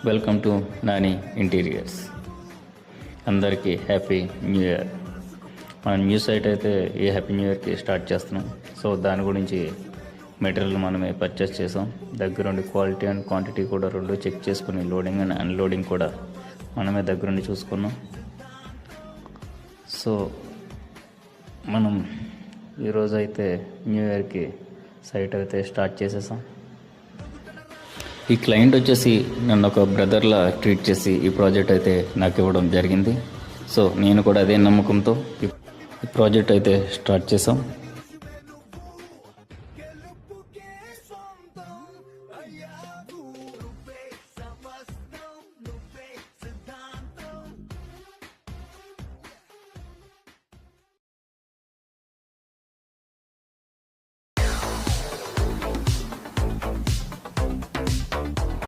Welcome to Nani interiors. అందరికీ happy new year. మనం new site అయితే ఈ హ్యాపీ న్యూ ఇయర్కి స్టార్ట్ చేస్తున్నాం. సో దాని గురించి మెటీరియల్ మనమే పర్చేస్ చేసాం. దగ్గరుండి క్వాలిటీ అండ్ క్వాంటిటీ కూడా రెండు చెక్ చేసుకుని లోడింగ్ అండ్ అన్లోడింగ్ కూడా మనమే దగ్గరుండి చూసుకున్నాం. సో మనం ఈరోజు అయితే న్యూ ఇయర్కి సైట్ అయితే స్టార్ట్ చేసేసాం. ఈ క్లయింట్ వచ్చేసి నన్ను ఒక బ్రదర్లా ట్రీట్ చేసి ఈ ప్రాజెక్ట్ అయితే నాకు ఇవ్వడం జరిగింది. సో నేను కూడా అదే నమ్మకంతో ఈ ప్రాజెక్ట్ అయితే స్టార్ట్ చేసాం.